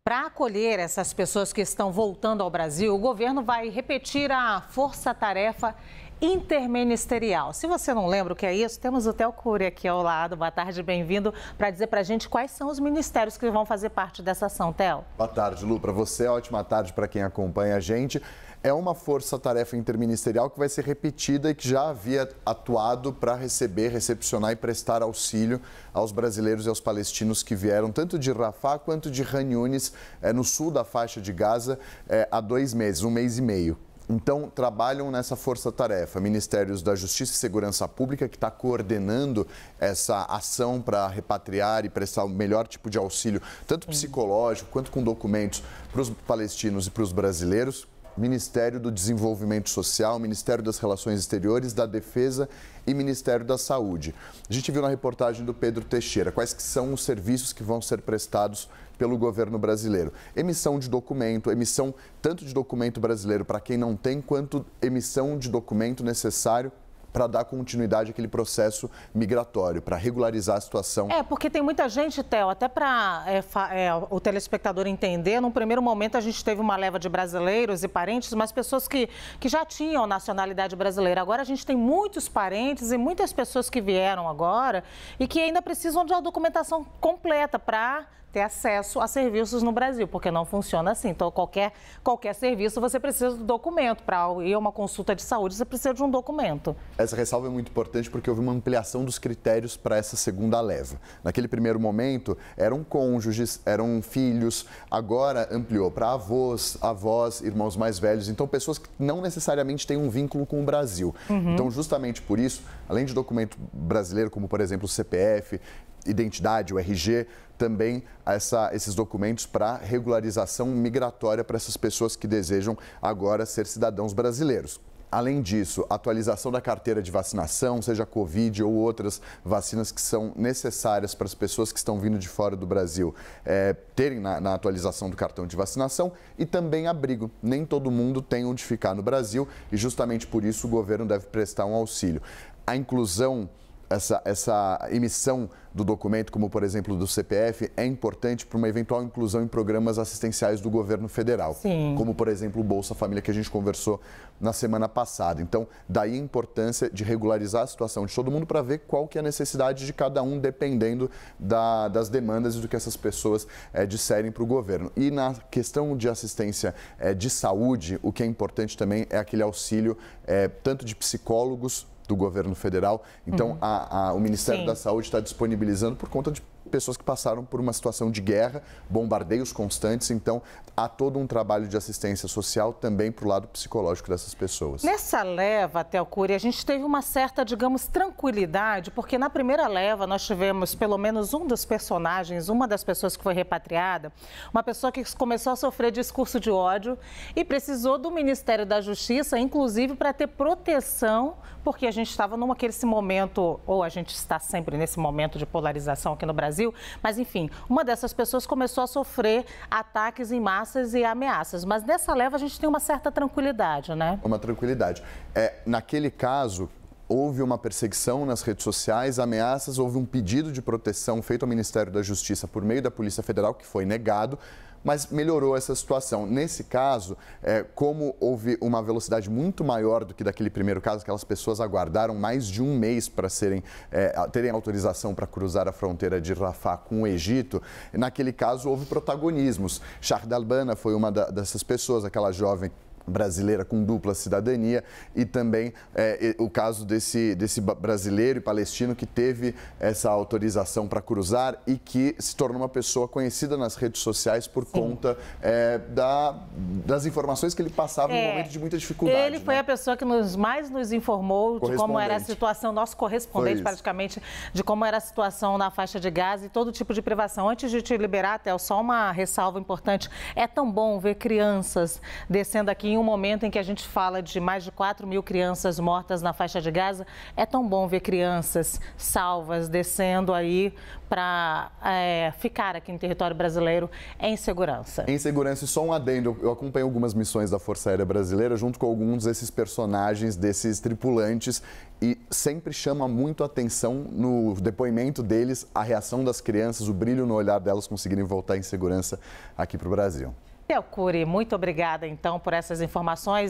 Para acolher essas pessoas que estão voltando ao Brasil, o governo vai repetir a força-tarefa interministerial. Se você não lembra o que é isso, temos o Theo Cury aqui ao lado. Boa tarde, bem-vindo, para dizer para a gente quais são os ministérios que vão fazer parte dessa ação, Theo. Boa tarde, Lu. Para você, ótima tarde para quem acompanha a gente. É uma força-tarefa interministerial que vai ser repetida e que já havia atuado para recepcionar e prestar auxílio aos brasileiros e aos palestinos que vieram tanto de Rafah quanto de Khan Yunis, no sul da faixa de Gaza, há 2 meses, 1 mês e meio. Então, trabalham nessa força-tarefa Ministérios da Justiça e Segurança Pública, que está coordenando essa ação para repatriar e prestar o melhor tipo de auxílio, tanto psicológico quanto com documentos para os palestinos e para os brasileiros. Ministério do Desenvolvimento Social, Ministério das Relações Exteriores, da Defesa e Ministério da Saúde. A gente viu na reportagem do Pedro Teixeira quais que são os serviços que vão ser prestados pelo governo brasileiro. Emissão de documento, emissão tanto de documento brasileiro para quem não tem, quanto emissão de documento necessário para dar continuidade àquele processo migratório, para regularizar a situação. Porque tem muita gente, Theo, até para o telespectador entender, num primeiro momento a gente teve uma leva de brasileiros e parentes, mas pessoas que já tinham nacionalidade brasileira. Agora a gente tem muitos parentes e muitas pessoas que vieram agora e que ainda precisam de uma documentação completa para ter acesso a serviços no Brasil, porque não funciona assim. Então, qualquer serviço você precisa do documento. Para ir a uma consulta de saúde, você precisa de um documento. Essa ressalva é muito importante porque houve uma ampliação dos critérios para essa segunda leva. Naquele primeiro momento, eram cônjuges, eram filhos, agora ampliou para avós, irmãos mais velhos, então pessoas que não necessariamente têm um vínculo com o Brasil. Então, justamente por isso, além de documento brasileiro, como por exemplo o CPF, identidade, o RG, também esses documentos para regularização migratória para essas pessoas que desejam agora ser cidadãos brasileiros. Além disso, atualização da carteira de vacinação, seja Covid ou outras vacinas que são necessárias para as pessoas que estão vindo de fora do Brasil terem na atualização do cartão de vacinação, e também abrigo. Nem todo mundo tem onde ficar no Brasil e justamente por isso o governo deve prestar um auxílio. A inclusão, essa emissão do documento, como por exemplo do CPF, é importante para uma eventual inclusão em programas assistenciais do governo federal. Sim. Como por exemplo o Bolsa Família, que a gente conversou na semana passada. Então, daí a importância de regularizar a situação de todo mundo para ver qual que é a necessidade de cada um, dependendo das demandas e do que essas pessoas disserem para o governo. E na questão de assistência de saúde, o que é importante também é aquele auxílio tanto de psicólogos do governo federal. Então, o Ministério da Saúde está disponibilizando por conta de pessoas que passaram por uma situação de guerra, bombardeios constantes. Então, há todo um trabalho de assistência social também para o lado psicológico dessas pessoas. Nessa leva, Theo Cury, a gente teve uma certa, digamos, tranquilidade, porque na primeira leva nós tivemos pelo menos um dos personagens, uma das pessoas que foi repatriada, uma pessoa que começou a sofrer discurso de ódio e precisou do Ministério da Justiça, inclusive para ter proteção, porque a gente estava naquele momento, ou a gente está sempre nesse momento de polarização aqui no Brasil, mas enfim, uma dessas pessoas começou a sofrer ataques em massas e ameaças, mas nessa leva a gente tem uma certa tranquilidade, né? Uma tranquilidade. Naquele caso, houve uma perseguição nas redes sociais, ameaças, houve um pedido de proteção feito ao Ministério da Justiça por meio da Polícia Federal, que foi negado, mas melhorou essa situação. Nesse caso, como houve uma velocidade muito maior do que daquele primeiro caso, aquelas pessoas aguardaram mais de 1 mês para terem autorização para cruzar a fronteira de Rafah com o Egito, naquele caso houve protagonismos. Shahd Albana foi uma dessas pessoas, aquela jovem brasileira com dupla cidadania, e também o caso desse brasileiro e palestino que teve essa autorização para cruzar e que se tornou uma pessoa conhecida nas redes sociais por conta das informações que ele passava num momento de muita dificuldade. Ele foi a pessoa que mais nos informou de como era a situação, nosso correspondente praticamente, de como era a situação na faixa de Gaza e todo tipo de privação. Antes de te liberar, Theo, só uma ressalva importante. É tão bom ver crianças descendo aqui em um momento em que a gente fala de mais de 4.000 crianças mortas na faixa de Gaza, é tão bom ver crianças salvas descendo aí para ficar aqui no território brasileiro em segurança. Em segurança, e só um adendo, eu acompanho algumas missões da Força Aérea Brasileira junto com alguns desses personagens, desses tripulantes, e sempre chama muito a atenção no depoimento deles, a reação das crianças, o brilho no olhar delas conseguirem voltar em segurança aqui para o Brasil. Théo Cury, muito obrigada então por essas informações.